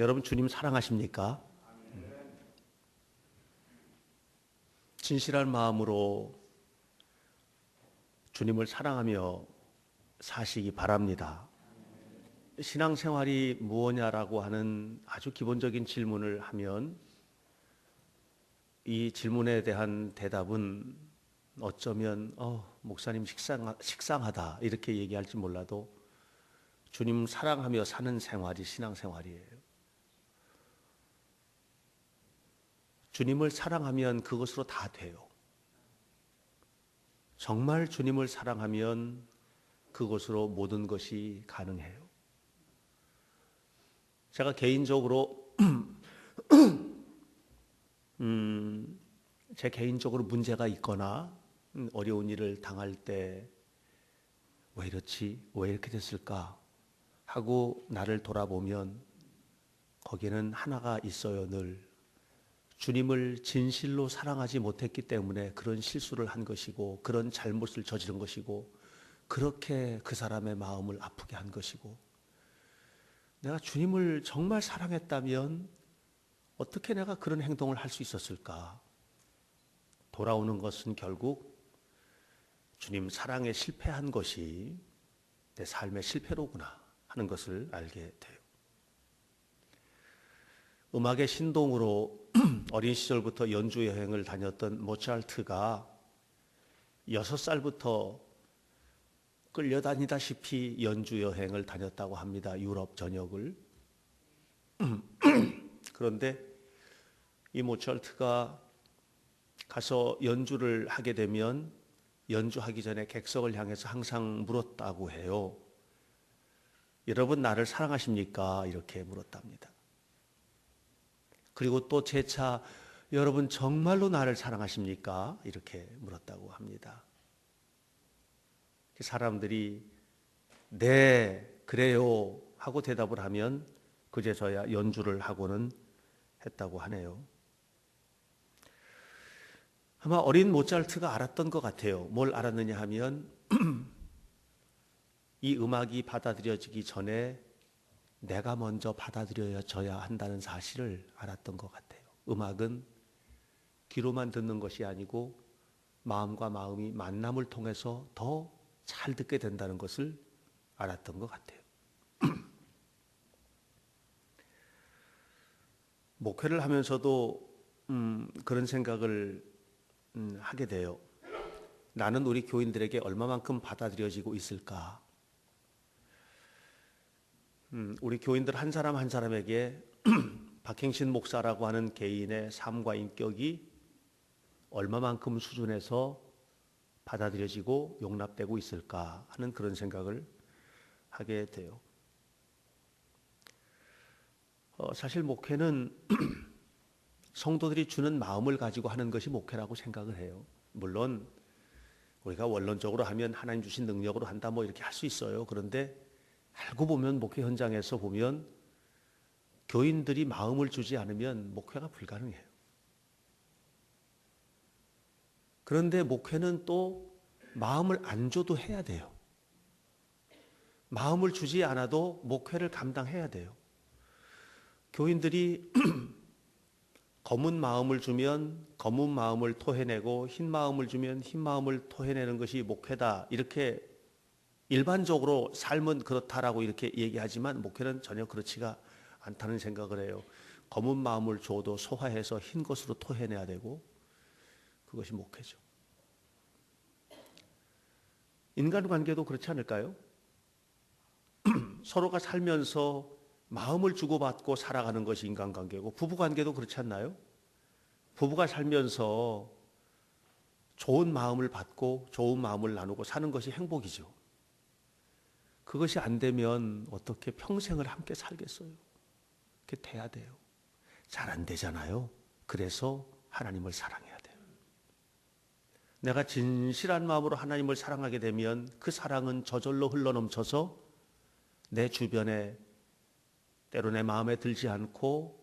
여러분 주님 사랑하십니까? 진실한 마음으로 주님을 사랑하며 사시기 바랍니다. 신앙생활이 무엇냐라고 하는 아주 기본적인 질문을 하면 이 질문에 대한 대답은 어쩌면 목사님 식상하다 이렇게 얘기할지 몰라도 주님 사랑하며 사는 생활이 신앙생활이에요. 주님을 사랑하면 그것으로 다 돼요. 정말 주님을 사랑하면 그것으로 모든 것이 가능해요. 제가 개인적으로 제 개인적으로 문제가 있거나 어려운 일을 당할 때 왜 이렇지? 왜 이렇게 됐을까? 하고 나를 돌아보면 거기에는 하나가 있어요. 늘 주님을 진실로 사랑하지 못했기 때문에 그런 실수를 한 것이고 그런 잘못을 저지른 것이고 그렇게 그 사람의 마음을 아프게 한 것이고 내가 주님을 정말 사랑했다면 어떻게 내가 그런 행동을 할 수 있었을까? 돌아오는 것은 결국 주님 사랑에 실패한 것이 내 삶의 실패로구나 하는 것을 알게 돼요. 음악의 신동으로 어린 시절부터 연주 여행을 다녔던 모차르트가 6살부터 끌려다니다시피 연주 여행을 다녔다고 합니다. 유럽 전역을. 그런데 이 모차르트가 가서 연주를 하게 되면 연주하기 전에 객석을 향해서 항상 물었다고 해요. 여러분 나를 사랑하십니까? 이렇게 물었답니다. 그리고 또 재차 여러분 정말로 나를 사랑하십니까? 이렇게 물었다고 합니다. 사람들이 네, 그래요 하고 대답을 하면 그제서야 연주를 하고는 했다고 하네요. 아마 어린 모차르트가 알았던 것 같아요. 뭘 알았느냐 하면 이 음악이 받아들여지기 전에 내가 먼저 받아들여져야 한다는 사실을 알았던 것 같아요. 음악은 귀로만 듣는 것이 아니고 마음과 마음이 만남을 통해서 더 잘 듣게 된다는 것을 알았던 것 같아요. 목회를 하면서도 그런 생각을 하게 돼요. 나는 우리 교인들에게 얼마만큼 받아들여지고 있을까? 우리 교인들 한 사람 한 사람에게 박행신 목사라고 하는 개인의 삶과 인격이 얼마만큼 수준에서 받아들여지고 용납되고 있을까 하는 그런 생각을 하게 돼요. 사실 목회는 성도들이 주는 마음을 가지고 하는 것이 목회라고 생각을 해요. 물론 우리가 원론적으로 하면 하나님 주신 능력으로 한다 뭐 이렇게 할 수 있어요. 그런데 알고 보면 목회 현장에서 보면 교인들이 마음을 주지 않으면 목회가 불가능해요. 그런데 목회는 또 마음을 안 줘도 해야 돼요. 마음을 주지 않아도 목회를 감당해야 돼요. 교인들이 검은 마음을 주면 검은 마음을 토해내고 흰 마음을 주면 흰 마음을 토해내는 것이 목회다. 이렇게 일반적으로 삶은 그렇다라고 이렇게 얘기하지만 목회는 전혀 그렇지가 않다는 생각을 해요. 검은 마음을 줘도 소화해서 흰 것으로 토해내야 되고 그것이 목회죠. 인간관계도 그렇지 않을까요? 서로가 살면서 마음을 주고받고 살아가는 것이 인간관계고 부부관계도 그렇지 않나요? 부부가 살면서 좋은 마음을 받고 좋은 마음을 나누고 사는 것이 행복이죠. 그것이 안 되면 어떻게 평생을 함께 살겠어요? 그렇게 돼야 돼요. 잘 안 되잖아요. 그래서 하나님을 사랑해야 돼요. 내가 진실한 마음으로 하나님을 사랑하게 되면 그 사랑은 저절로 흘러넘쳐서 내 주변에 때로 내 마음에 들지 않고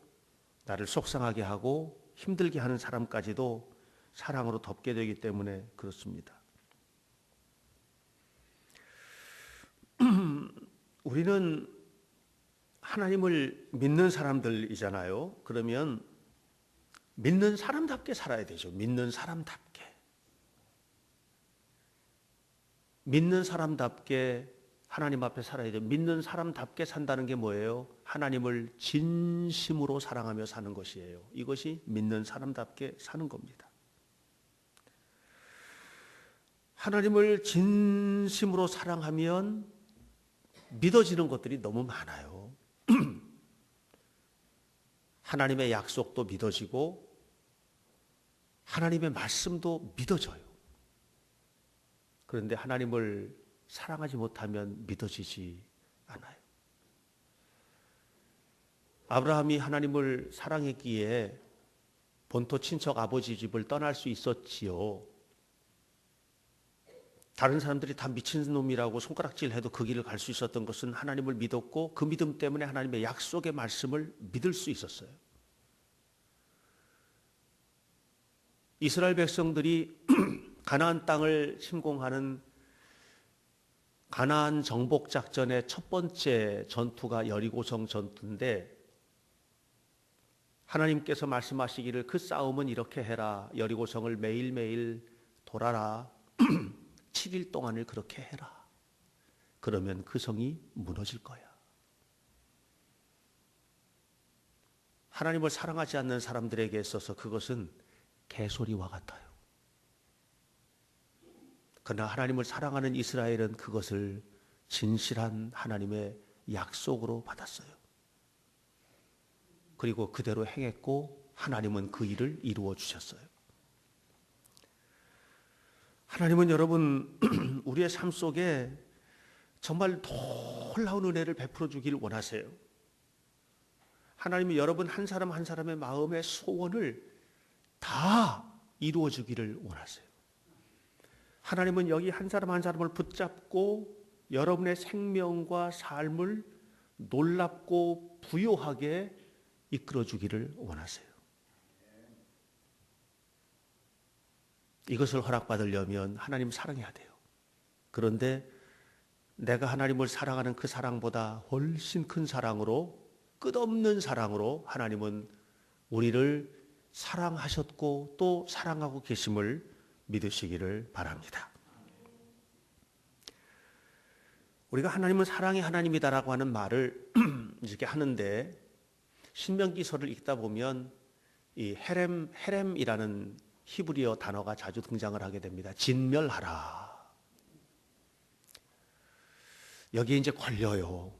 나를 속상하게 하고 힘들게 하는 사람까지도 사랑으로 덮게 되기 때문에 그렇습니다. 우리는 하나님을 믿는 사람들이잖아요. 그러면 믿는 사람답게 살아야 되죠. 믿는 사람답게. 믿는 사람답게 하나님 앞에 살아야 돼요. 믿는 사람답게 산다는 게 뭐예요? 하나님을 진심으로 사랑하며 사는 것이에요. 이것이 믿는 사람답게 사는 겁니다. 하나님을 진심으로 사랑하면 믿어지는 것들이 너무 많아요. 하나님의 약속도 믿어지고 하나님의 말씀도 믿어져요. 그런데 하나님을 사랑하지 못하면 믿어지지 않아요. 아브라함이 하나님을 사랑했기에 본토 친척 아버지 집을 떠날 수 있었지요. 다른 사람들이 다 미친놈이라고 손가락질해도 그 길을 갈 수 있었던 것은 하나님을 믿었고 그 믿음 때문에 하나님의 약속의 말씀을 믿을 수 있었어요. 이스라엘 백성들이 가나안 땅을 침공하는 가나안 정복 작전의 첫 번째 전투가 여리고성 전투인데 하나님께서 말씀하시기를 그 싸움은 이렇게 해라. 여리고성을 매일매일 돌아라. 7일 동안을 그렇게 해라. 그러면 그 성이 무너질 거야. 하나님을 사랑하지 않는 사람들에게 있어서 그것은 개소리와 같아요. 그러나 하나님을 사랑하는 이스라엘은 그것을 진실한 하나님의 약속으로 받았어요. 그리고 그대로 행했고 하나님은 그 일을 이루어 주셨어요. 하나님은 여러분 우리의 삶 속에 정말 놀라운 은혜를 베풀어 주길 원하세요. 하나님이 여러분 한 사람 한 사람의 마음의 소원을 다 이루어 주기를 원하세요. 하나님은 여기 한 사람 한 사람을 붙잡고 여러분의 생명과 삶을 놀랍고 부요하게 이끌어 주기를 원하세요. 이것을 허락받으려면 하나님 사랑해야 돼요. 그런데 내가 하나님을 사랑하는 그 사랑보다 훨씬 큰 사랑으로, 끝없는 사랑으로 하나님은 우리를 사랑하셨고 또 사랑하고 계심을 믿으시기를 바랍니다. 우리가 하나님은 사랑의 하나님이다라고 하는 말을 이렇게 하는데 신명기서를 읽다 보면 이 헤렘이라는 히브리어 단어가 자주 등장을 하게 됩니다. 진멸하라. 여기에 이제 걸려요.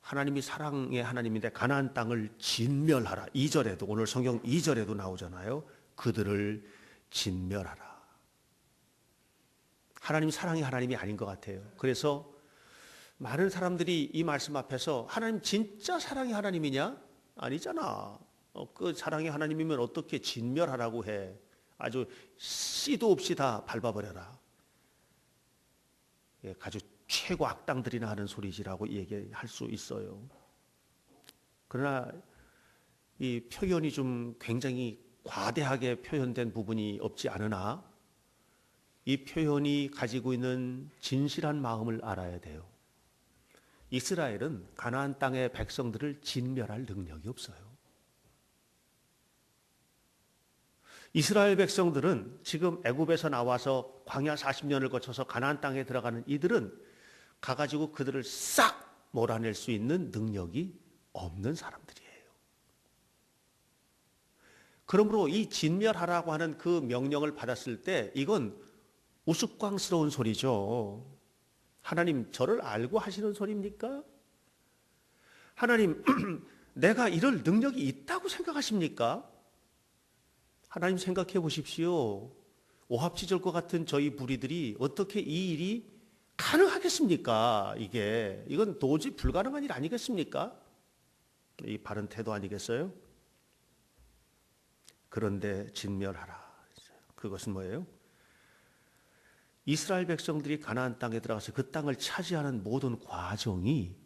하나님이 사랑의 하나님인데 가나안 땅을 진멸하라. 2절에도 오늘 성경 2절에도 나오잖아요. 그들을 진멸하라. 하나님 사랑의 하나님이 아닌 것 같아요. 그래서 많은 사람들이 이 말씀 앞에서 하나님 진짜 사랑의 하나님이냐? 아니잖아. 그 사랑의 하나님이면 어떻게 진멸하라고 해. 아주 씨도 없이 다 밟아버려라. 아주 최고 악당들이나 하는 소리지라고 얘기할 수 있어요. 그러나 이 표현이 좀 굉장히 과대하게 표현된 부분이 없지 않으나 이 표현이 가지고 있는 진실한 마음을 알아야 돼요. 이스라엘은 가나안 땅의 백성들을 진멸할 능력이 없어요. 이스라엘 백성들은 지금 애굽에서 나와서 광야 40년을 거쳐서 가나안 땅에 들어가는 이들은 가가지고 그들을 싹 몰아낼 수 있는 능력이 없는 사람들이에요. 그러므로 이 진멸하라고 하는 그 명령을 받았을 때 이건 우스꽝스러운 소리죠. 하나님 저를 알고 하시는 소리입니까? 하나님 내가 이럴 능력이 있다고 생각하십니까? 하나님 생각해 보십시오. 오합지졸과 같은 저희 무리들이 어떻게 이 일이 가능하겠습니까? 이건 도저히 불가능한 일 아니겠습니까? 이 바른 태도 아니겠어요? 그런데 진멸하라. 그것은 뭐예요? 이스라엘 백성들이 가나안 땅에 들어가서 그 땅을 차지하는 모든 과정이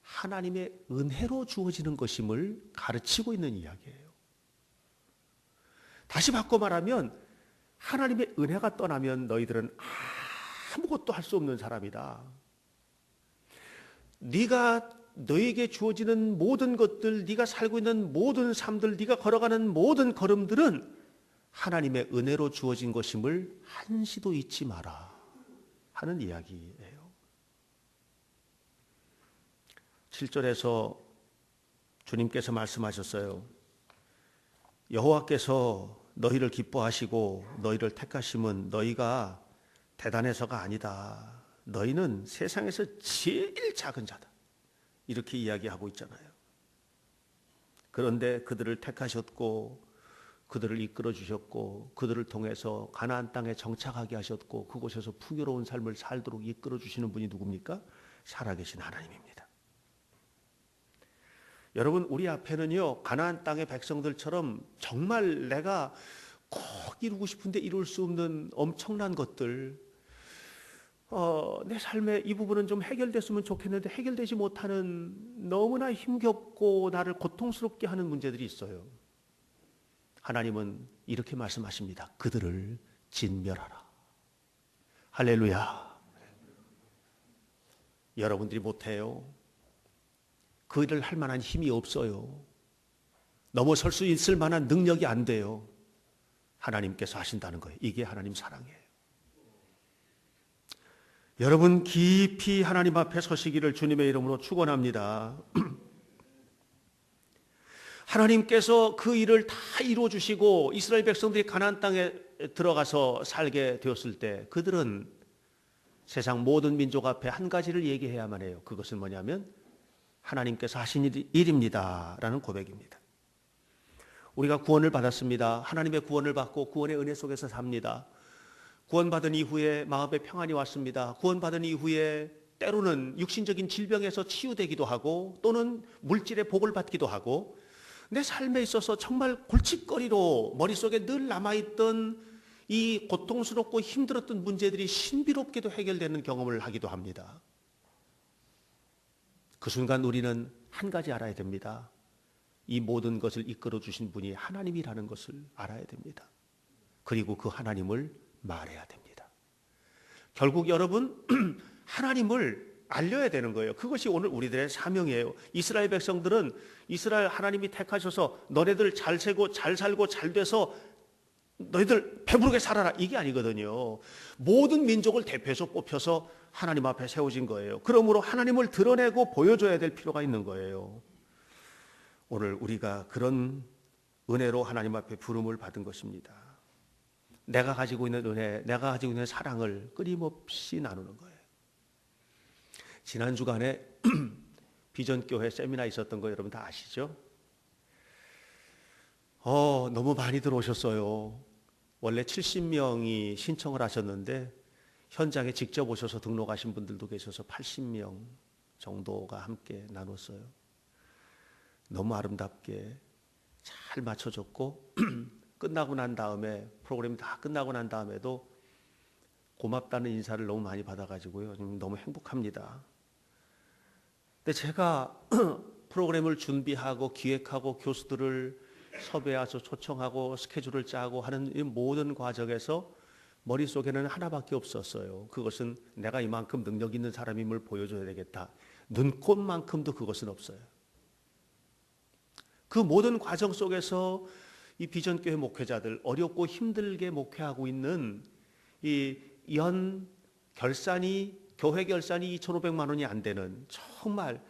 하나님의 은혜로 주어지는 것임을 가르치고 있는 이야기예요. 다시 바꿔 말하면 하나님의 은혜가 떠나면 너희들은 아무것도 할 수 없는 사람이다. 네가 너에게 주어지는 모든 것들, 네가 살고 있는 모든 삶들, 네가 걸어가는 모든 걸음들은 하나님의 은혜로 주어진 것임을 한시도 잊지 마라 하는 이야기예요. 7절에서 주님께서 말씀하셨어요. 여호와께서 너희를 기뻐하시고 너희를 택하심은 너희가 대단해서가 아니다. 너희는 세상에서 제일 작은 자다. 이렇게 이야기하고 있잖아요. 그런데 그들을 택하셨고 그들을 이끌어 주셨고 그들을 통해서 가나안 땅에 정착하게 하셨고 그곳에서 풍요로운 삶을 살도록 이끌어 주시는 분이 누굽니까? 살아계신 하나님입니다. 여러분, 우리 앞에는요, 가나안 땅의 백성들처럼 정말 내가 꼭 이루고 싶은데 이룰 수 없는 엄청난 것들, 내 삶의 이 부분은 좀 해결됐으면 좋겠는데 해결되지 못하는 너무나 힘겹고 나를 고통스럽게 하는 문제들이 있어요. 하나님은 이렇게 말씀하십니다. 그들을 진멸하라. 할렐루야. 여러분들이 못해요. 그 일을 할 만한 힘이 없어요. 넘어설 수 있을 만한 능력이 안 돼요. 하나님께서 하신다는 거예요. 이게 하나님 사랑이에요. 여러분 깊이 하나님 앞에 서시기를 주님의 이름으로 축원합니다. 하나님께서 그 일을 다 이루어 주시고 이스라엘 백성들이 가나안 땅에 들어가서 살게 되었을 때 그들은 세상 모든 민족 앞에 한 가지를 얘기해야만 해요. 그것은 뭐냐면 하나님께서 하신 일입니다라는 고백입니다. 우리가 구원을 받았습니다. 하나님의 구원을 받고 구원의 은혜 속에서 삽니다. 구원받은 이후에 마음의 평안이 왔습니다. 구원받은 이후에 때로는 육신적인 질병에서 치유되기도 하고 또는 물질의 복을 받기도 하고 내 삶에 있어서 정말 골칫거리로 머릿속에 늘 남아있던 이 고통스럽고 힘들었던 문제들이 신비롭게도 해결되는 경험을 하기도 합니다. 그 순간 우리는 한 가지 알아야 됩니다. 이 모든 것을 이끌어 주신 분이 하나님이라는 것을 알아야 됩니다. 그리고 그 하나님을 말해야 됩니다. 결국 여러분 하나님을 알려야 되는 거예요. 그것이 오늘 우리들의 사명이에요. 이스라엘 백성들은 이스라엘 하나님이 택하셔서 너네들 잘 살고 잘 돼서 너희들 배부르게 살아라 이게 아니거든요. 모든 민족을 대표해서 뽑혀서 하나님 앞에 세워진 거예요. 그러므로 하나님을 드러내고 보여줘야 될 필요가 있는 거예요. 오늘 우리가 그런 은혜로 하나님 앞에 부름을 받은 것입니다. 내가 가지고 있는 은혜, 내가 가지고 있는 사랑을 끊임없이 나누는 거예요. 지난 주간에 비전교회 세미나 있었던 거 여러분 다 아시죠? 너무 많이 들어오셨어요. 원래 70명이 신청을 하셨는데 현장에 직접 오셔서 등록하신 분들도 계셔서 80명 정도가 함께 나눴어요. 너무 아름답게 잘 맞춰졌고 끝나고 난 다음에 프로그램이 다 끝나고 난 다음에도 고맙다는 인사를 너무 많이 받아가지고요. 너무 행복합니다. 근데 제가 프로그램을 준비하고 기획하고 교수들을 섭외해서 초청하고 스케줄을 짜고 하는 이 모든 과정에서 머릿속에는 하나밖에 없었어요. 그것은 내가 이만큼 능력 있는 사람임을 보여줘야 되겠다. 눈꽃만큼도 그것은 없어요. 그 모든 과정 속에서 이 비전교회 목회자들 어렵고 힘들게 목회하고 있는 이 연 결산이 교회 결산이 2,500만 원이 안 되는 정말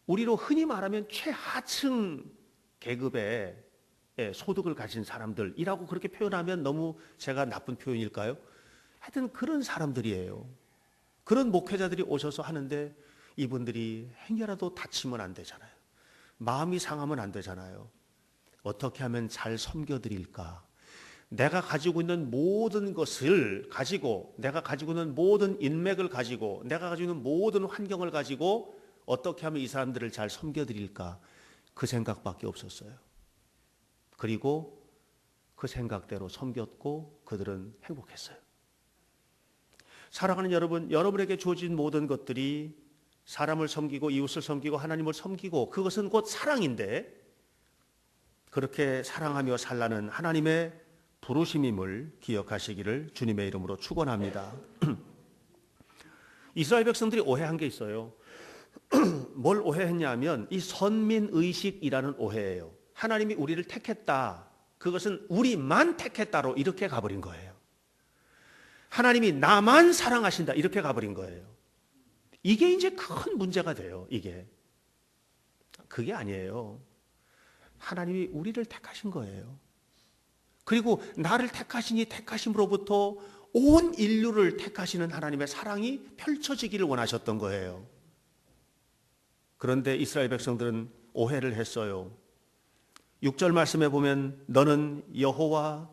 우리로 흔히 말하면 최하층 계급의 소득을 가진 사람들이라고 그렇게 표현하면 너무 제가 나쁜 표현일까요? 하여튼 그런 사람들이에요. 그런 목회자들이 오셔서 하는데 이분들이 행여라도 다치면 안 되잖아요. 마음이 상하면 안 되잖아요. 어떻게 하면 잘 섬겨드릴까? 내가 가지고 있는 모든 것을 가지고 내가 가지고 있는 모든 인맥을 가지고 내가 가지고 있는 모든 환경을 가지고 어떻게 하면 이 사람들을 잘 섬겨드릴까? 그 생각밖에 없었어요. 그리고 그 생각대로 섬겼고 그들은 행복했어요. 사랑하는 여러분, 여러분에게 주어진 모든 것들이 사람을 섬기고 이웃을 섬기고 하나님을 섬기고 그것은 곧 사랑인데 그렇게 사랑하며 살라는 하나님의 부르심임을 기억하시기를 주님의 이름으로 축원합니다. 이스라엘 백성들이 오해한 게 있어요. 뭘 오해했냐면 이 선민의식이라는 오해예요. 하나님이 우리를 택했다. 그것은 우리만 택했다로 이렇게 가버린 거예요. 하나님이 나만 사랑하신다. 이렇게 가버린 거예요. 이게 이제 큰 문제가 돼요. 이게. 그게 아니에요. 하나님이 우리를 택하신 거예요. 그리고 나를 택하시니 택하심으로부터 온 인류를 택하시는 하나님의 사랑이 펼쳐지기를 원하셨던 거예요. 그런데 이스라엘 백성들은 오해를 했어요. 6절 말씀에 보면 너는 여호와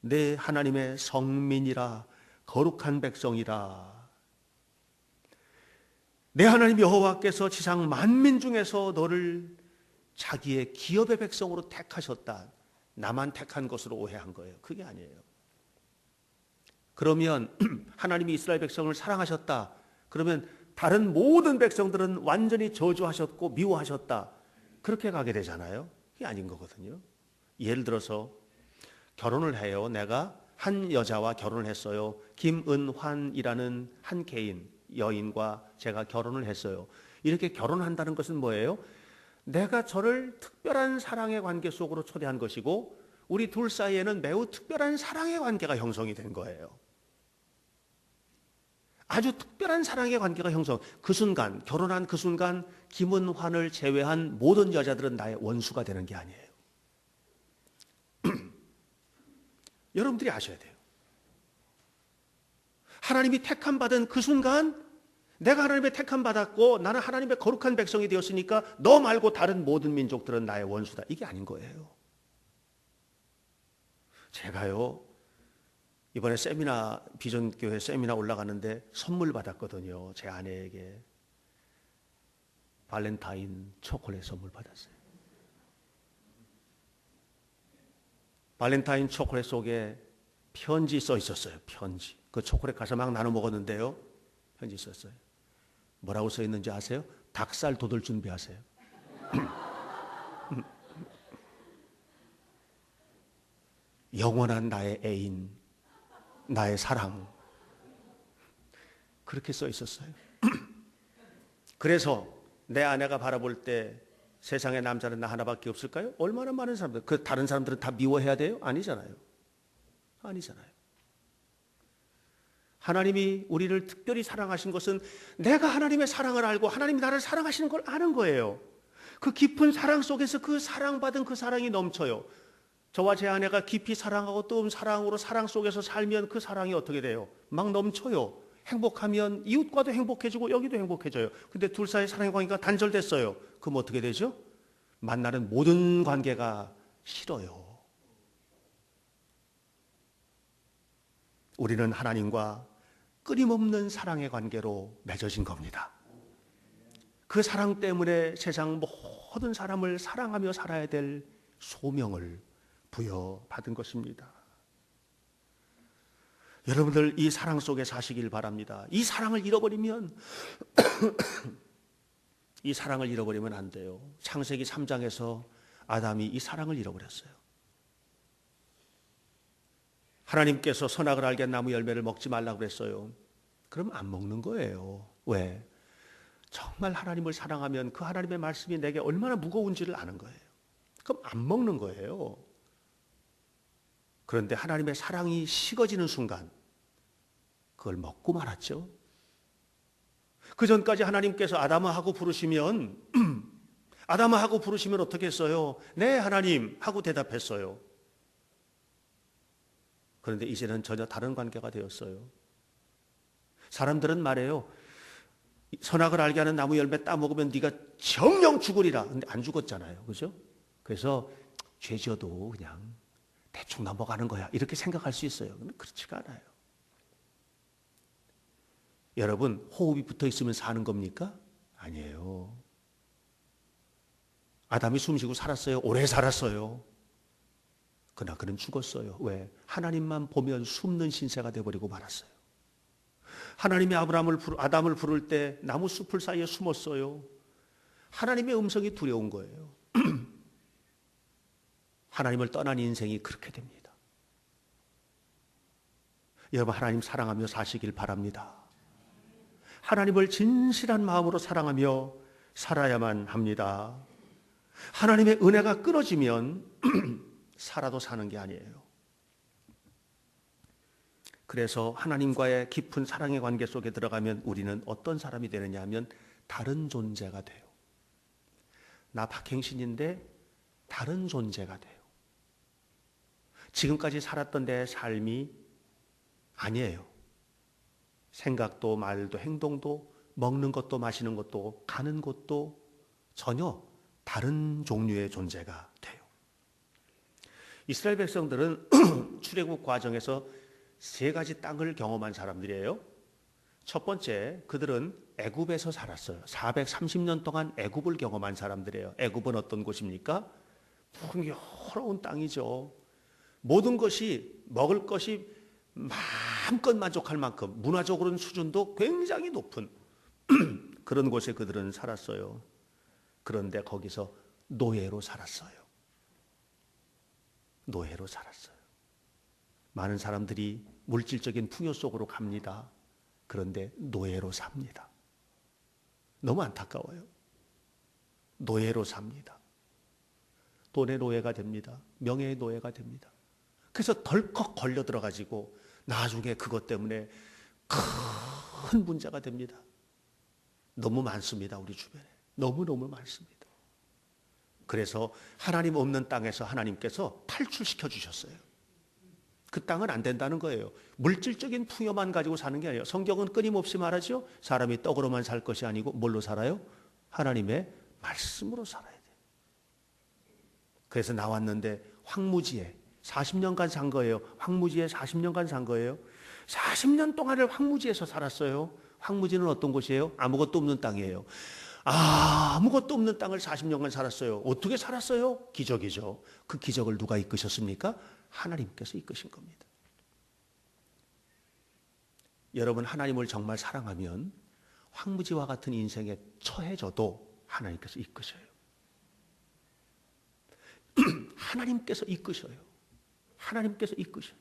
내 하나님의 성민이라 거룩한 백성이라. 내 하나님 여호와께서 지상 만민 중에서 너를 자기의 기업의 백성으로 택하셨다. 나만 택한 것으로 오해한 거예요. 그게 아니에요. 그러면 하나님이 이스라엘 백성을 사랑하셨다. 그러면 다른 모든 백성들은 완전히 저주하셨고 미워하셨다. 그렇게 가게 되잖아요. 그게 아닌 거거든요. 예를 들어서 결혼을 해요. 내가 한 여자와 결혼을 했어요. 김은환이라는 한 개인 여인과 제가 결혼을 했어요. 이렇게 결혼한다는 것은 뭐예요? 내가 저를 특별한 사랑의 관계 속으로 초대한 것이고 우리 둘 사이에는 매우 특별한 사랑의 관계가 형성이 된 거예요. 아주 특별한 사랑의 관계가 형성. 그 순간, 결혼한 그 순간 김은환을 제외한 모든 여자들은 나의 원수가 되는 게 아니에요. 여러분들이 아셔야 돼요. 하나님이 택함 받은 그 순간 내가 하나님의 택함 받았고 나는 하나님의 거룩한 백성이 되었으니까 너 말고 다른 모든 민족들은 나의 원수다. 이게 아닌 거예요. 제가요 이번에 세미나 비전교회 세미나 올라가는데 선물 받았거든요. 제 아내에게 발렌타인 초콜릿 선물 받았어요. 발렌타인 초콜릿 속에 편지 써 있었어요. 편지. 그 초콜릿 가서 막 나눠 먹었는데요. 편지 썼어요. 뭐라고 써 있는지 아세요? 닭살 돋을 준비하세요. 영원한 나의 애인, 나의 사랑. 그렇게 써 있었어요. 그래서 내 아내가 바라볼 때 세상에 남자는 나 하나밖에 없을까요? 얼마나 많은 사람들, 그 다른 사람들은 다 미워해야 돼요? 아니잖아요. 아니잖아요. 하나님이 우리를 특별히 사랑하신 것은 내가 하나님의 사랑을 알고 하나님이 나를 사랑하시는 걸 아는 거예요. 그 깊은 사랑 속에서 그 사랑받은 그 사랑이 넘쳐요. 저와 제 아내가 깊이 사랑하고 뜨거운 사랑으로 사랑 속에서 살면 그 사랑이 어떻게 돼요? 막 넘쳐요. 행복하면 이웃과도 행복해지고 여기도 행복해져요. 근데 둘 사이 사랑의 관계가 단절됐어요. 그럼 어떻게 되죠? 만나는 모든 관계가 싫어요. 우리는 하나님과 끊임없는 사랑의 관계로 맺어진 겁니다. 그 사랑 때문에 세상 모든 사람을 사랑하며 살아야 될 소명을 부여받은 것입니다. 여러분들 이 사랑 속에 사시길 바랍니다. 이 사랑을 잃어버리면 이 사랑을 잃어버리면 안 돼요. 창세기 3장에서 아담이 이 사랑을 잃어버렸어요. 하나님께서 선악을 알게 한 나무 열매를 먹지 말라고 그랬어요. 그럼 안 먹는 거예요. 왜? 정말 하나님을 사랑하면 그 하나님의 말씀이 내게 얼마나 무거운지를 아는 거예요. 그럼 안 먹는 거예요. 그런데 하나님의 사랑이 식어지는 순간 그걸 먹고 말았죠. 그 전까지 하나님께서 아담아 하고 부르시면 아담아 하고 부르시면 어떻게 했어요? 네 하나님 하고 대답했어요. 그런데 이제는 전혀 다른 관계가 되었어요. 사람들은 말해요. 선악을 알게 하는 나무 열매 따먹으면 네가 정령 죽으리라. 근데 안 죽었잖아요. 그죠? 그래서 죄 지어도 그냥 대충 넘어가는 거야. 이렇게 생각할 수 있어요. 근데 그렇지가 않아요. 여러분, 호흡이 붙어 있으면 사는 겁니까? 아니에요. 아담이 숨쉬고 살았어요. 오래 살았어요. 그러나 그는 죽었어요. 왜? 하나님만 보면 숨는 신세가 되어버리고 말았어요. 하나님이 아담을 부를 때 나무 숲을 사이에 숨었어요. 하나님의 음성이 두려운 거예요. 하나님을 떠난 인생이 그렇게 됩니다. 여러분 하나님 사랑하며 사시길 바랍니다. 하나님을 진실한 마음으로 사랑하며 살아야만 합니다. 하나님의 은혜가 끊어지면 살아도 사는 게 아니에요. 그래서 하나님과의 깊은 사랑의 관계 속에 들어가면 우리는 어떤 사람이 되느냐 하면 다른 존재가 돼요. 나 박행신인데 다른 존재가 돼요. 지금까지 살았던 내 삶이 아니에요. 생각도 말도 행동도 먹는 것도 마시는 것도 가는 곳도 전혀 다른 종류의 존재가 돼요. 이스라엘 백성들은 출애굽 과정에서 세 가지 땅을 경험한 사람들이에요. 첫 번째, 그들은 애굽에서 살았어요. 430년 동안 애굽을 경험한 사람들이에요. 애굽은 어떤 곳입니까? 풍요로운 땅이죠. 모든 것이, 먹을 것이 마음껏 만족할 만큼 문화적으로는 수준도 굉장히 높은 그런 곳에 그들은 살았어요. 그런데 거기서 노예로 살았어요. 노예로 살았어요. 많은 사람들이 물질적인 풍요 속으로 갑니다. 그런데 노예로 삽니다. 너무 안타까워요. 노예로 삽니다. 돈의 노예가 됩니다. 명예의 노예가 됩니다. 그래서 덜컥 걸려 들어가지고 나중에 그것 때문에 큰 문제가 됩니다. 너무 많습니다. 우리 주변에. 너무너무 많습니다. 그래서 하나님 없는 땅에서 하나님께서 탈출시켜 주셨어요. 그 땅은 안 된다는 거예요. 물질적인 풍요만 가지고 사는 게 아니에요. 성경은 끊임없이 말하죠. 사람이 떡으로만 살 것이 아니고 뭘로 살아요? 하나님의 말씀으로 살아야 돼요. 그래서 나왔는데 황무지에 40년간 산 거예요. 황무지에 40년간 산 거예요. 40년 동안을 황무지에서 살았어요. 황무지는 어떤 곳이에요? 아무것도 없는 땅이에요. 아무것도 없는 땅을 40년간 살았어요. 어떻게 살았어요? 기적이죠. 그 기적을 누가 이끄셨습니까? 하나님께서 이끄신 겁니다. 여러분, 하나님을 정말 사랑하면 황무지와 같은 인생에 처해져도 하나님께서 이끄셔요. 하나님께서 이끄셔요. 하나님께서 이끄셔요.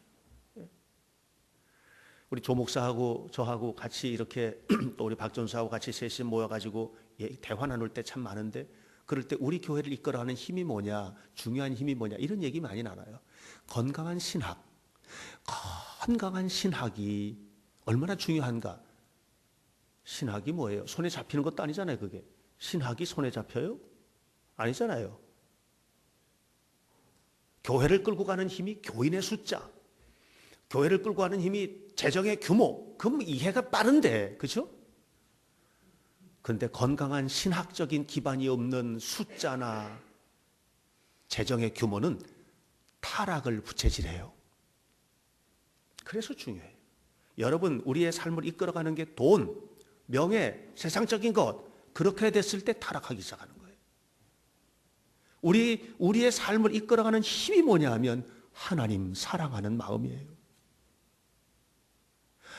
우리 조 목사하고 저하고 같이 이렇게 또 우리 박전수하고 같이 셋이 모여가지고 대화 나눌 때 참 많은데, 그럴 때 우리 교회를 이끌어가는 힘이 뭐냐, 중요한 힘이 뭐냐, 이런 얘기 많이 나눠요. 건강한 신학, 건강한 신학이 얼마나 중요한가. 신학이 뭐예요? 손에 잡히는 것도 아니잖아요. 그게 신학이 손에 잡혀요? 아니잖아요. 교회를 끌고 가는 힘이 교인의 숫자, 교회를 끌고 가는 힘이 재정의 규모, 그럼 이해가 빠른데, 그렇죠? 그런데 건강한 신학적인 기반이 없는 숫자나 재정의 규모는 타락을 부채질해요. 그래서 중요해요. 여러분, 우리의 삶을 이끌어가는 게 돈, 명예, 세상적인 것, 그렇게 됐을 때 타락하기 시작하는 거예요. 우리의 삶을 이끌어가는 힘이 뭐냐 하면 하나님 사랑하는 마음이에요.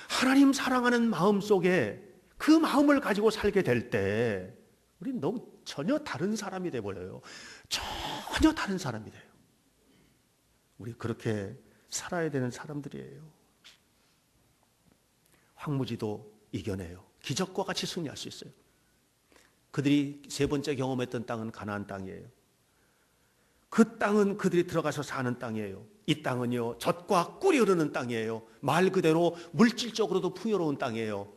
하나님 사랑하는 마음 속에 그 마음을 가지고 살게 될 때 우리는 너무 전혀 다른 사람이 돼버려요. 전혀 다른 사람이 돼요. 우리 그렇게 살아야 되는 사람들이에요. 황무지도 이겨내요. 기적과 같이 승리할 수 있어요. 그들이 세 번째 경험했던 땅은 가나안 땅이에요. 그 땅은 그들이 들어가서 사는 땅이에요. 이 땅은요, 젖과 꿀이 흐르는 땅이에요. 말 그대로 물질적으로도 풍요로운 땅이에요.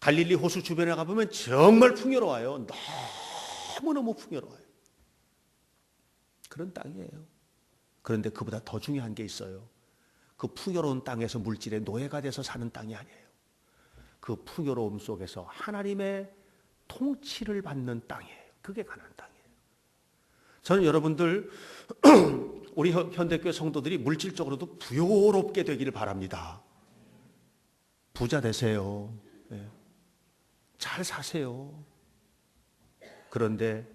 갈릴리 호수 주변에 가보면 정말 풍요로워요. 너무너무 풍요로워요. 그런 땅이에요. 그런데 그보다 더 중요한 게 있어요. 그 풍요로운 땅에서 물질의 노예가 돼서 사는 땅이 아니에요. 그 풍요로움 속에서 하나님의 통치를 받는 땅이에요. 그게 가나안 땅이에요. 저는 여러분들 우리 현대교회 성도들이 물질적으로도 부요롭게 되기를 바랍니다. 부자 되세요. 네. 잘 사세요. 그런데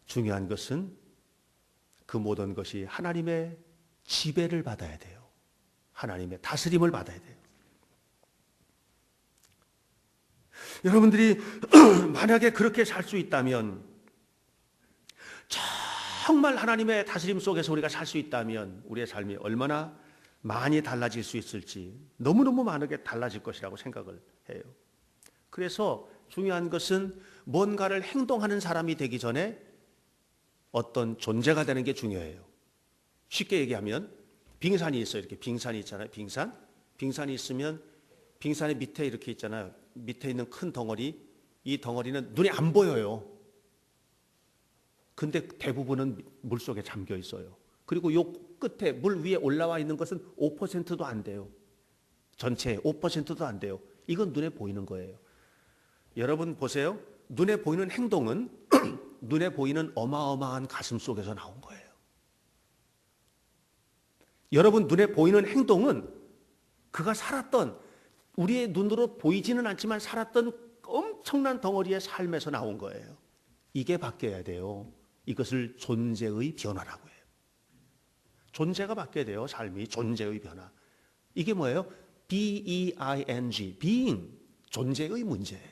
중요한 것은 그 모든 것이 하나님의 지배를 받아야 돼요. 하나님의 다스림을 받아야 돼요. 여러분들이 만약에 그렇게 살 수 있다면, 정말 하나님의 다스림 속에서 우리가 살 수 있다면 우리의 삶이 얼마나 많이 달라질 수 있을지, 너무너무 많게 달라질 것이라고 생각을 해요. 그래서 중요한 것은 뭔가를 행동하는 사람이 되기 전에 어떤 존재가 되는 게 중요해요. 쉽게 얘기하면 빙산이 있어요. 이렇게 빙산이 있잖아요. 빙산이 있으면 빙산의 밑에 이렇게 있잖아요. 밑에 있는 큰 덩어리, 이 덩어리는 눈에 안 보여요. 근데 대부분은 물속에 잠겨 있어요. 그리고 요 끝에 물 위에 올라와 있는 것은 5%도 안 돼요. 전체의 5%도 안 돼요. 이건 눈에 보이는 거예요. 여러분 보세요. 눈에 보이는 행동은 눈에 보이는 어마어마한 가슴 속에서 나온 거예요. 여러분 눈에 보이는 행동은 그가 살았던, 우리의 눈으로 보이지는 않지만 살았던 엄청난 덩어리의 삶에서 나온 거예요. 이게 바뀌어야 돼요. 이것을 존재의 변화라고 해요. 존재가 바뀌어야 돼요. 삶이 존재의 변화. 이게 뭐예요? B-E-I-N-G, being, 존재의 문제예요.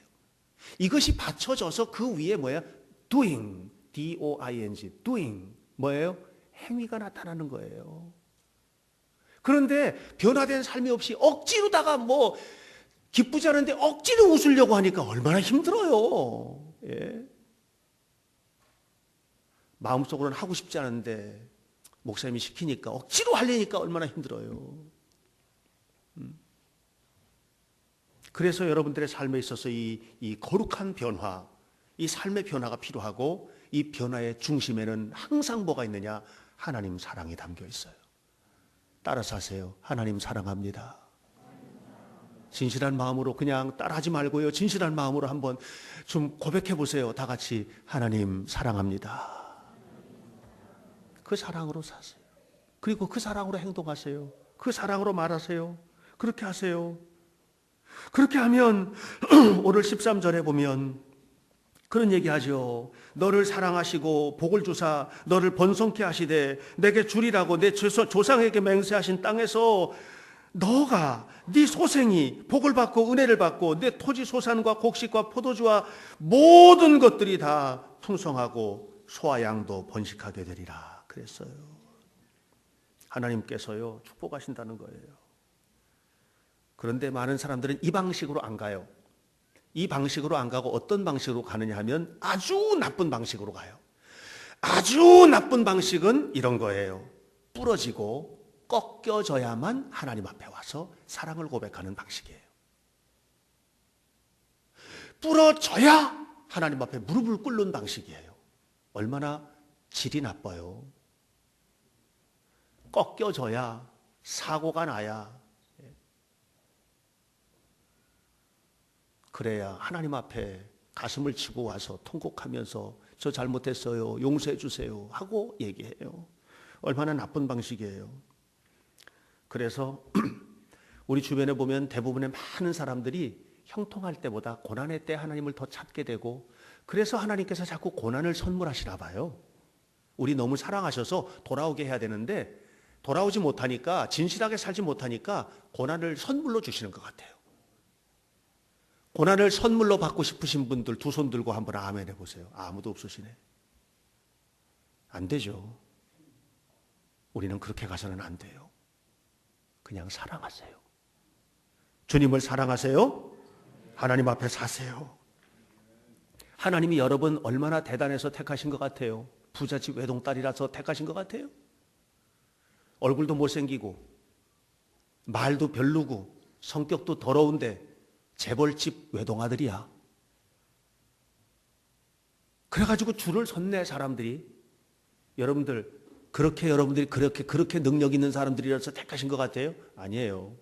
이것이 받쳐져서 그 위에 뭐예요? doing, D-O-I-N-G, doing, 뭐예요? 행위가 나타나는 거예요. 그런데 변화된 삶이 없이 억지로다가 뭐 기쁘지 않은데 억지로 웃으려고 하니까 얼마나 힘들어요. 예? 마음속으로는 하고 싶지 않은데 목사님이 시키니까 억지로 하려니까 얼마나 힘들어요. 그래서 여러분들의 삶에 있어서 이 거룩한 변화, 이 삶의 변화가 필요하고, 이 변화의 중심에는 항상 뭐가 있느냐? 하나님 사랑이 담겨 있어요. 따라서 하세요. 하나님 사랑합니다. 진실한 마음으로 그냥 따라하지 말고요. 진실한 마음으로 한번 좀 고백해 보세요. 다 같이 하나님 사랑합니다. 그 사랑으로 사세요. 그리고 그 사랑으로 행동하세요. 그 사랑으로 말하세요. 그렇게 하세요. 그렇게 하면 오늘 13절에 보면 그런 얘기하죠. 너를 사랑하시고 복을 주사 너를 번성케 하시되 내게 주리라고 내 조상에게 맹세하신 땅에서 너가 네 소생이 복을 받고 은혜를 받고 내 토지 소산과 곡식과 포도주와 모든 것들이 다 풍성하고 소와 양도 번식하게 되리라 그랬어요. 하나님께서요 축복하신다는 거예요. 그런데 많은 사람들은 이 방식으로 안 가요. 이 방식으로 안 가고 어떤 방식으로 가느냐 하면 아주 나쁜 방식으로 가요. 아주 나쁜 방식은 이런 거예요. 부러지고 꺾여져야만 하나님 앞에 와서 사랑을 고백하는 방식이에요. 부러져야 하나님 앞에 무릎을 꿇는 방식이에요. 얼마나 질이 나빠요. 꺾여져야, 사고가 나야, 그래야 하나님 앞에 가슴을 치고 와서 통곡하면서 저 잘못했어요, 용서해 주세요 하고 얘기해요. 얼마나 나쁜 방식이에요. 그래서 우리 주변에 보면 대부분의 많은 사람들이 형통할 때보다 고난의 때 하나님을 더 찾게 되고, 그래서 하나님께서 자꾸 고난을 선물하시나 봐요. 우리 너무 사랑하셔서 돌아오게 해야 되는데 돌아오지 못하니까, 진실하게 살지 못하니까 고난을 선물로 주시는 것 같아요. 고난을 선물로 받고 싶으신 분들 두 손 들고 한번 아멘 해보세요. 아무도 없으시네. 안 되죠. 우리는 그렇게 가서는 안 돼요. 그냥 사랑하세요. 주님을 사랑하세요. 하나님 앞에 사세요. 하나님이 여러분 얼마나 대단해서 택하신 것 같아요. 부잣집 외동딸이라서 택하신 것 같아요. 얼굴도 못생기고 말도 별로고 성격도 더러운데 재벌집 외동아들이야. 그래가지고 줄을 섰네 사람들이. 여러분들이 그렇게 능력 있는 사람들이라서 택하신 것 같아요? 아니에요.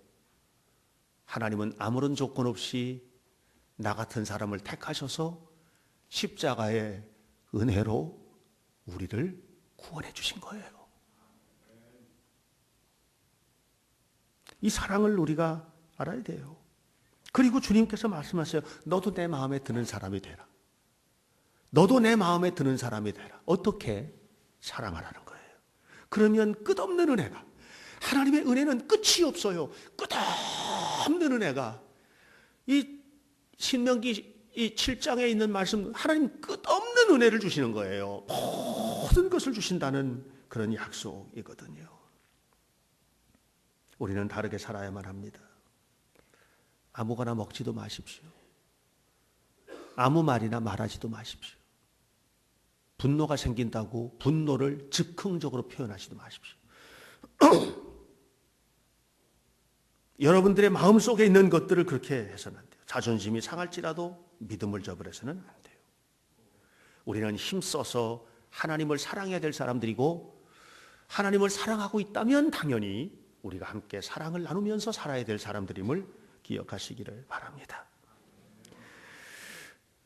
하나님은 아무런 조건 없이 나 같은 사람을 택하셔서 십자가의 은혜로 우리를 구원해 주신 거예요. 이 사랑을 우리가 알아야 돼요. 그리고 주님께서 말씀하세요. 너도 내 마음에 드는 사람이 되라. 너도 내 마음에 드는 사람이 되라. 어떻게? 사랑하라는 거예요. 그러면 끝없는 은혜가, 하나님의 은혜는 끝이 없어요. 끝없는 은혜가, 이 신명기 이 7장에 있는 말씀, 하나님 끝없는 은혜를 주시는 거예요. 모든 것을 주신다는 그런 약속이거든요. 우리는 다르게 살아야만 합니다. 아무거나 먹지도 마십시오. 아무 말이나 말하지도 마십시오. 분노가 생긴다고 분노를 즉흥적으로 표현하지도 마십시오. 여러분들의 마음속에 있는 것들을 그렇게 해서는 안 돼요. 자존심이 상할지라도 믿음을 저버려서는 안 돼요. 우리는 힘써서 하나님을 사랑해야 될 사람들이고, 하나님을 사랑하고 있다면 당연히 우리가 함께 사랑을 나누면서 살아야 될 사람들임을 기억하시기를 바랍니다.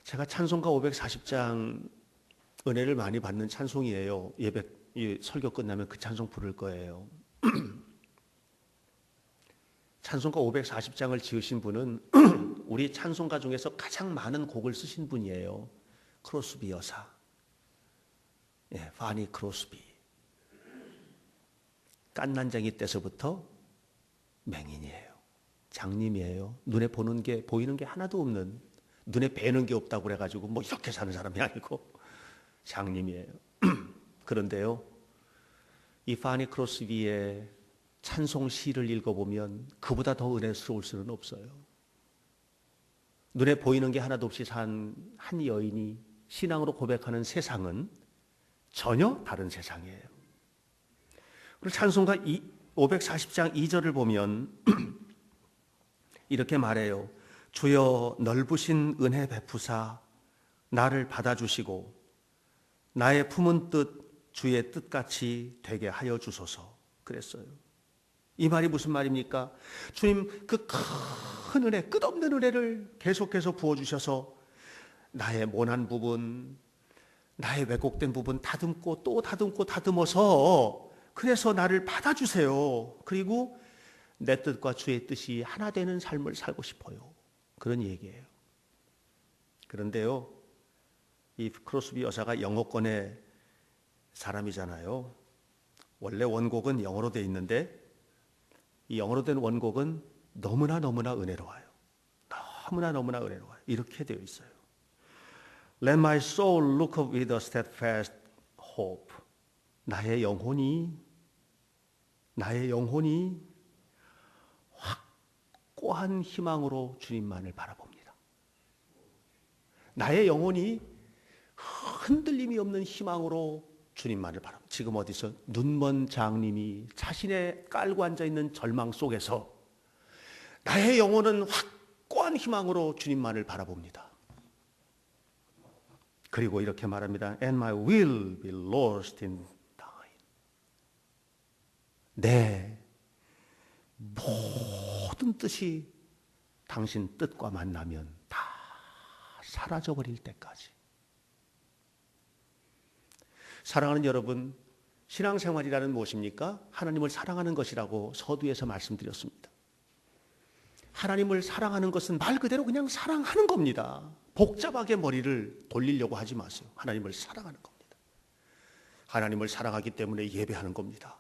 제가 찬송가 540장 은혜를 많이 받는 찬송이에요. 설교 끝나면 그 찬송 부를 거예요. 찬송가 540장을 지으신 분은 우리 찬송가 중에서 가장 많은 곡을 쓰신 분이에요. 크로스비 여사. 파니 크로스비. 깐난쟁이 때서부터 맹인이에요. 장님이에요. 눈에 보이는 게 하나도 없는, 눈에 뵈는 게 없다고 그래가지고 뭐 이렇게 사는 사람이 아니고 장님이에요. 그런데요, 이 파니 크로스비의 찬송 시를 읽어보면 그보다 더 은혜스러울 수는 없어요. 눈에 보이는 게 하나도 없이 산 한 여인이 신앙으로 고백하는 세상은 전혀 다른 세상이에요. 그리고 찬송가 540장 2절을 보면 이렇게 말해요. 주여 넓으신 은혜 베푸사 나를 받아주시고 나의 품은 뜻 주의 뜻같이 되게 하여 주소서 그랬어요. 이 말이 무슨 말입니까? 주님 그 큰 은혜, 끝없는 은혜를 계속해서 부어주셔서 나의 모난 부분, 나의 왜곡된 부분 다듬고 또 다듬고 다듬어서 그래서 나를 받아주세요. 그리고 내 뜻과 주의 뜻이 하나 되는 삶을 살고 싶어요. 그런 얘기예요. 그런데요, 이 크로스비 여사가 영어권의 사람이잖아요. 원래 원곡은 영어로 돼 있는데 이 영어로 된 원곡은 너무나 은혜로워요. 너무나 은혜로워요. 이렇게 되어 있어요. Let my soul look up with a steadfast hope. 나의 영혼이 확고한 희망으로 주님만을 바라봅니다. 나의 영혼이 흔들림이 없는 희망으로 주님만을 바랍니다. 지금 어디서 눈먼 장님이 자신의 깔고 앉아있는 절망 속에서 나의 영혼은 확고한 희망으로 주님만을 바라봅니다. 그리고 이렇게 말합니다. And my will be lost in thine. 내 모든 뜻이 당신 뜻과 만나면 다 사라져버릴 때까지. 사랑하는 여러분, 신앙생활이라는 무엇입니까? 하나님을 사랑하는 것이라고 서두에서 말씀드렸습니다. 하나님을 사랑하는 것은 말 그대로 그냥 사랑하는 겁니다. 복잡하게 머리를 돌리려고 하지 마세요. 하나님을 사랑하는 겁니다. 하나님을 사랑하기 때문에 예배하는 겁니다.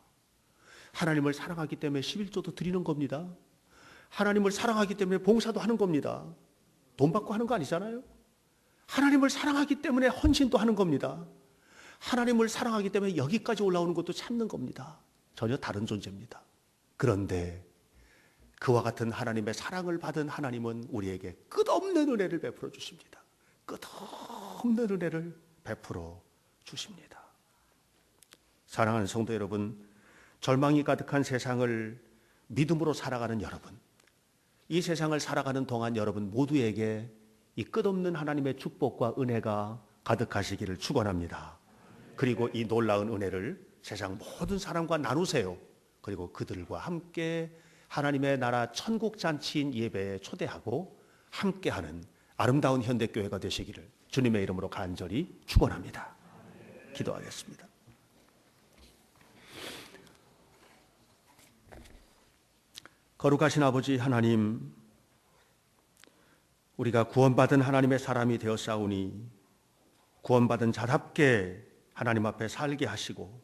하나님을 사랑하기 때문에 11조도 드리는 겁니다. 하나님을 사랑하기 때문에 봉사도 하는 겁니다. 돈 받고 하는 거 아니잖아요. 하나님을 사랑하기 때문에 헌신도 하는 겁니다. 하나님을 사랑하기 때문에 여기까지 올라오는 것도 참는 겁니다. 전혀 다른 존재입니다. 그런데 그와 같은 하나님의 사랑을 받은 하나님은 우리에게 끝없는 은혜를 베풀어 주십니다. 끝없는 은혜를 베풀어 주십니다. 사랑하는 성도 여러분, 절망이 가득한 세상을 믿음으로 살아가는 여러분, 이 세상을 살아가는 동안 여러분 모두에게 이 끝없는 하나님의 축복과 은혜가 가득하시기를 축원합니다. 그리고 이 놀라운 은혜를 세상 모든 사람과 나누세요. 그리고 그들과 함께 하나님의 나라 천국 잔치인 예배에 초대하고 함께하는 아름다운 현대교회가 되시기를 주님의 이름으로 간절히 축원합니다. 기도하겠습니다. 거룩하신 아버지 하나님, 우리가 구원받은 하나님의 사람이 되었사오니 구원받은 자답게 하나님 앞에 살게 하시고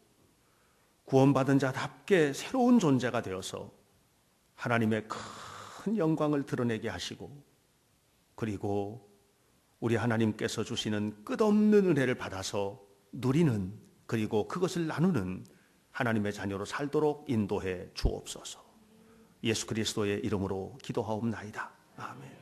구원받은 자답게 새로운 존재가 되어서 하나님의 큰 영광을 드러내게 하시고 그리고 우리 하나님께서 주시는 끝없는 은혜를 받아서 누리는 그리고 그것을 나누는 하나님의 자녀로 살도록 인도해 주옵소서. 예수 그리스도의 이름으로 기도하옵나이다. 아멘.